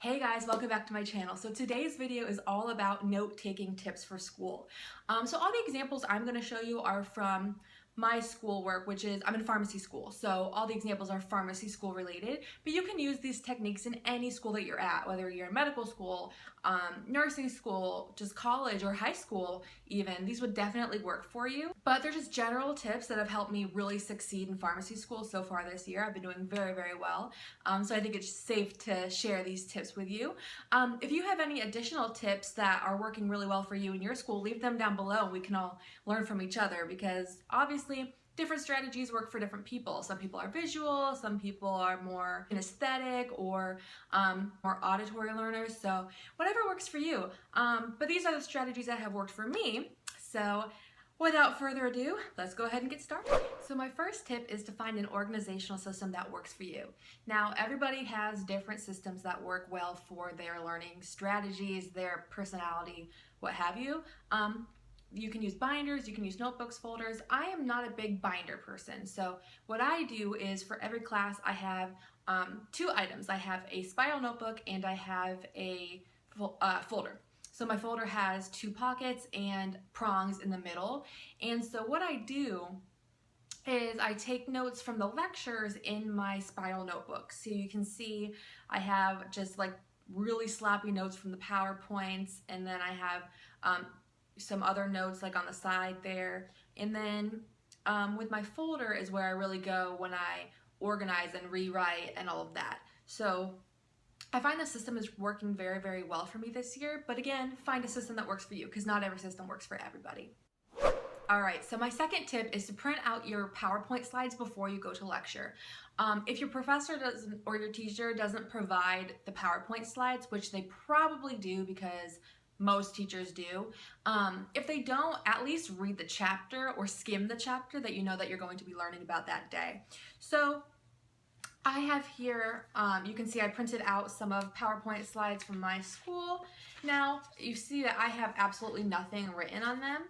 Hey guys, welcome back to my channel. So today's video is all about note-taking tips for school. So all the examples I'm going to show you are from my schoolwork, which is, I'm in pharmacy school. So all the examples are pharmacy school related, but you can use these techniques in any school that you're at, whether you're in medical school, nursing school, just college or high school even. These would definitely work for you, but they're just general tips that have helped me really succeed in pharmacy school so far this year. I've been doing very, very well. So I think it's safe to share these tips with you. If you have any additional tips that are working really well for you in your school, leave them down below and we can all learn from each other, because obviously different strategies work for different people. Some people are visual, some people are more aesthetic or more auditory learners, so whatever works for you. But these are the strategies that have worked for me. So without further ado, let's go ahead and get started. So my first tip is to find an organizational system that works for you. Now, everybody has different systems that work well for their learning strategies, their personality, what have you. You can use binders, you can use notebooks, folders. I am not a big binder person, so what I do is for every class I have two items. I have a spiral notebook and I have a folder. So my folder has two pockets and prongs in the middle, and so what I do is I take notes from the lectures in my spiral notebook. So you can see I have just like really sloppy notes from the PowerPoints, and then I have some other notes like on the side there, and then with my folder is where I really go when I organize and rewrite and all of that. So I find the system is working very, very well for me this year, but again, find a system that works for you, because not every system works for everybody. All right, so my second tip is to print out your PowerPoint slides before you go to lecture. If your professor doesn't or your teacher doesn't provide the PowerPoint slides, which they probably do because most teachers do, if they don't, at least read the chapter or skim the chapter that you know that you're going to be learning about that day. So I have here, you can see I printed out some of PowerPoint slides from my school. Now you see that I have absolutely nothing written on them,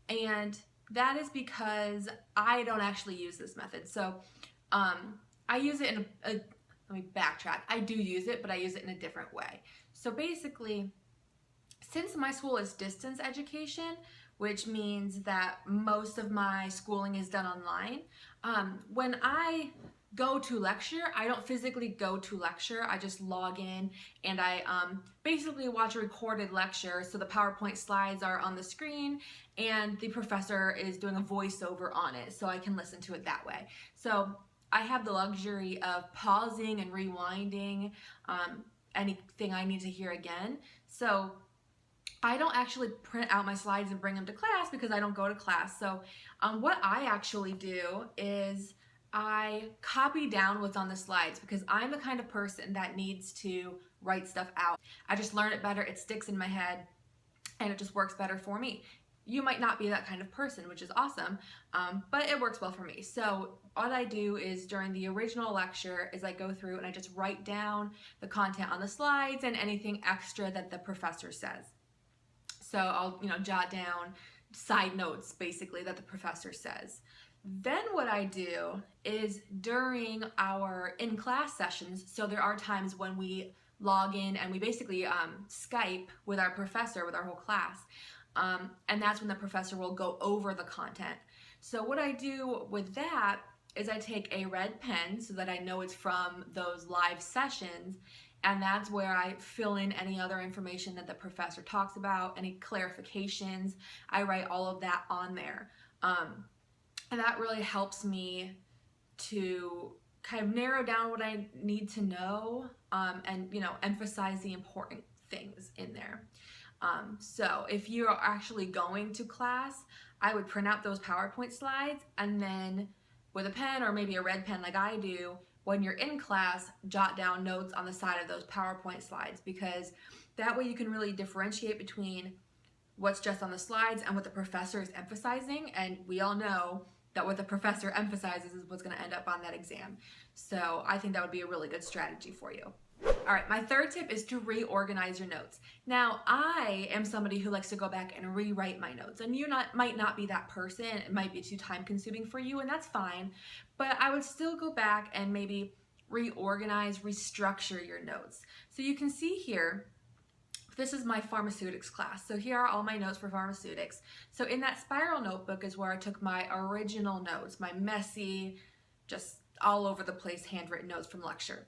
and that is because I don't actually use this method. So I use it in let me backtrack. I do use it, but I use it in a different way. So basically, since my school is distance education, which means that most of my schooling is done online, when I go to lecture, I don't physically go to lecture. I just log in and I basically watch a recorded lecture. So the PowerPoint slides are on the screen and the professor is doing a voiceover on it, so I can listen to it that way. So I have the luxury of pausing and rewinding anything I need to hear again. So I don't actually print out my slides and bring them to class because I don't go to class. So what I actually do is I copy down what's on the slides, because I'm the kind of person that needs to write stuff out. I just learn it better, it sticks in my head, and it just works better for me. You might not be that kind of person, which is awesome, but it works well for me. So what I do is during the original lecture is I go through and I just write down the content on the slides and anything extra that the professor says. So I'll jot down side notes basically that the professor says. Then what I do is during our in-class sessions, so there are times when we log in and we basically Skype with our professor, with our whole class, and that's when the professor will go over the content. So what I do with that is I take a red pen so that I know it's from those live sessions, and that's where I fill in any other information that the professor talks about, any clarifications. I write all of that on there. And that really helps me to kind of narrow down what I need to know, and emphasize the important things in there. So if you're actually going to class, I would print out those PowerPoint slides, and then with a pen or maybe a red pen like I do, when you're in class, jot down notes on the side of those PowerPoint slides, because that way you can really differentiate between what's just on the slides and what the professor is emphasizing, and we all know that what the professor emphasizes is what's going to end up on that exam. So I think that would be a really good strategy for you. All right, my third tip is to reorganize your notes. Now, I am somebody who likes to go back and rewrite my notes, and you might not be that person. It might be too time consuming for you, and that's fine, but I would still go back and maybe reorganize, restructure your notes. So you can see here, this is my pharmaceutics class. So here are all my notes for pharmaceutics. So in that spiral notebook is where I took my original notes, my messy, just all over the place handwritten notes from lecture.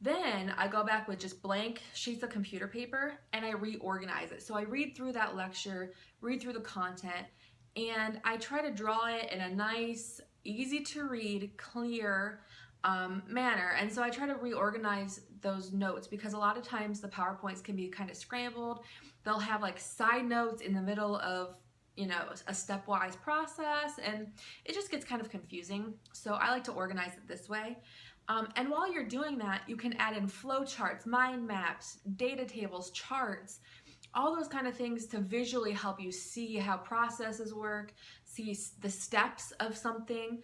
Then I go back with just blank sheets of computer paper and I reorganize it. So I read through that lecture, read through the content, and I try to draw it in a nice, easy to read, clear manner. And so I try to reorganize those notes because a lot of times the PowerPoints can be kind of scrambled. They'll have like side notes in the middle of, you know, a stepwise process, and it just gets kind of confusing. So I like to organize it this way. And while you're doing that, you can add in flowcharts, mind maps, data tables, charts, all those kind of things to visually help you see how processes work, see the steps of something.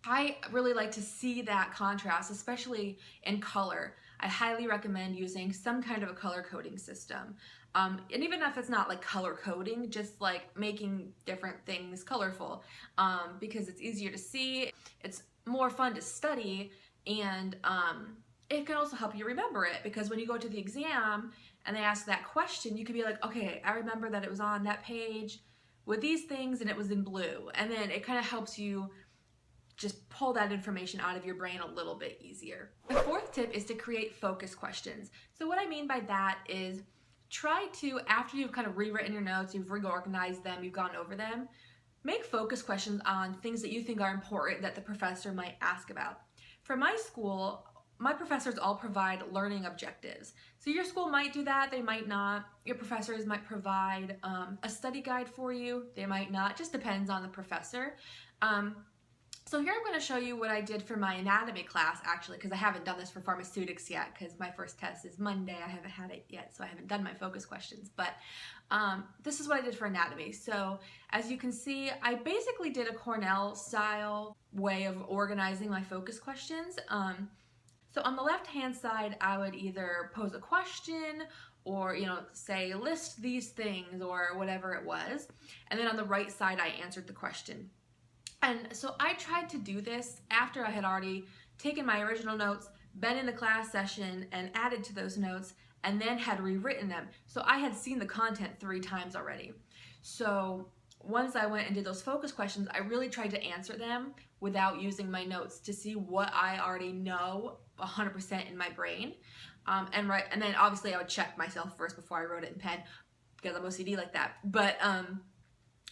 I really like to see that contrast, especially in color. I highly recommend using some kind of a color coding system. And even if it's not like color coding, just like making different things colorful, because it's easier to see, it's more fun to study, and it can also help you remember it, because when you go to the exam and they ask that question, you can be like, okay, I remember that it was on that page with these things and it was in blue. And then it kind of helps you just pull that information out of your brain a little bit easier. The fourth tip is to create focus questions. So what I mean by that is try to, after you've kind of rewritten your notes, you've reorganized them, you've gone over them, make focus questions on things that you think are important that the professor might ask about. For my school, my professors all provide learning objectives. So your school might do that, they might not. Your professors might provide a study guide for you, they might not, just depends on the professor. So here I'm going to show you what I did for my anatomy class, actually, because I haven't done this for pharmaceutics yet, because my first test is Monday. I haven't had it yet, so I haven't done my focus questions. But this is what I did for anatomy. So as you can see, I basically did a Cornell-style way of organizing my focus questions. So on the left-hand side, I would either pose a question or, you know, say, list these things or whatever it was. And then on the right side, I answered the question. And so I tried to do this after I had already taken my original notes, been in the class session and added to those notes, and then had rewritten them. So I had seen the content 3 times already. So once I went and did those focus questions, I really tried to answer them without using my notes to see what I already know 100% in my brain. And then obviously I would check myself first before I wrote it in pen, because I'm OCD like that. But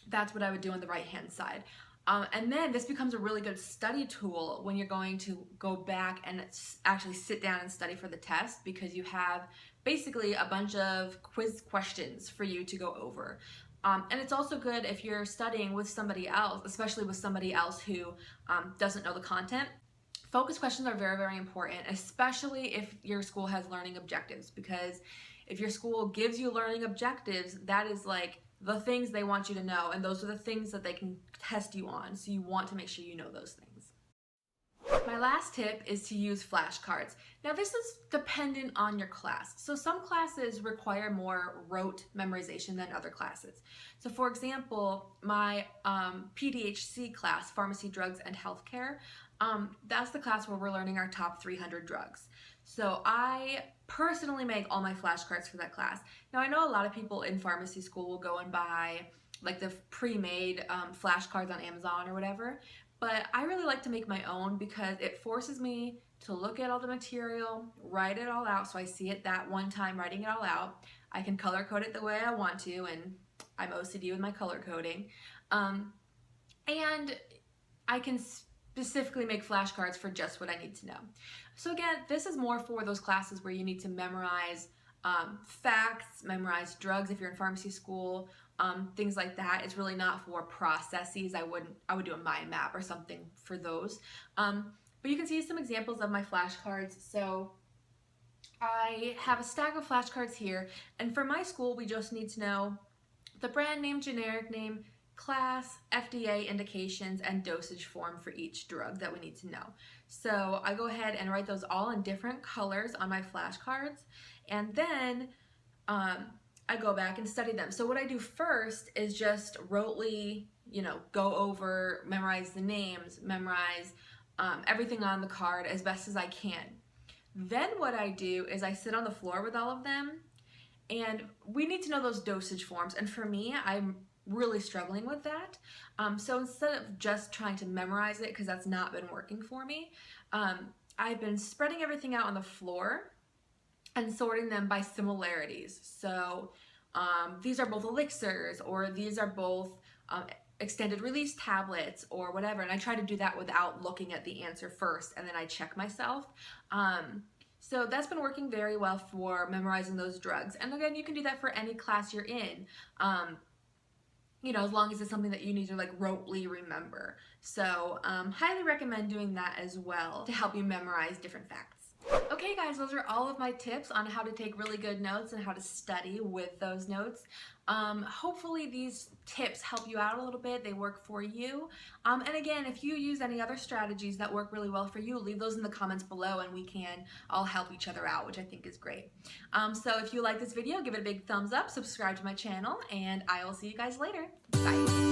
that's what I would do on the right-hand side. And then this becomes a really good study tool when you're going to go back and actually sit down and study for the test, because you have basically a bunch of quiz questions for you to go over. And it's also good if you're studying with somebody else, especially with somebody else who doesn't know the content. Focus questions are very, very important, especially if your school has learning objectives, because if your school gives you learning objectives, that is like the things they want you to know, and those are the things that they can test you on, so you want to make sure you know those things. My last tip is to use flashcards. Now this is dependent on your class. So some classes require more rote memorization than other classes. So for example, my PDHC class, Pharmacy, Drugs, and Healthcare, that's the class where we're learning our top 300 drugs. So I personally make all my flashcards for that class. Now I know a lot of people in pharmacy school will go and buy like the pre-made flashcards on Amazon or whatever, but I really like to make my own because it forces me to look at all the material, write it all out, so I see it that one time writing it all out. I can color code it the way I want to, and I'm OCD with my color coding. And I can specifically make flashcards for just what I need to know. So again, this is more for those classes where you need to memorize facts, memorize drugs if you're in pharmacy school, things like that. It's really not for processes. I would do a mind map or something for those. But you can see some examples of my flashcards. So I have a stack of flashcards here, and for my school, we just need to know the brand name, generic name, class, FDA indications, and dosage form for each drug that we need to know. So I go ahead and write those all in different colors on my flashcards, and then I go back and study them. So what I do first is just rotely, go over, memorize the names, memorize everything on the card as best as I can. Then what I do is I sit on the floor with all of them, and we need to know those dosage forms. And for me, I'm really struggling with that. So instead of just trying to memorize it, because that's not been working for me, I've been spreading everything out on the floor and sorting them by similarities. So these are both elixirs, or these are both extended release tablets, or whatever. And I try to do that without looking at the answer first, and then I check myself. So that's been working very well for memorizing those drugs. And again, you can do that for any class you're in. You know, as long as it's something that you need to like rotely remember. So highly recommend doing that as well to help you memorize different facts. Okay guys, those are all of my tips on how to take really good notes and how to study with those notes. Hopefully these tips help you out a little bit, they work for you. And again, if you use any other strategies that work really well for you, leave those in the comments below and we can all help each other out, which I think is great. So if you like this video, give it a big thumbs up, subscribe to my channel, and I will see you guys later. Bye.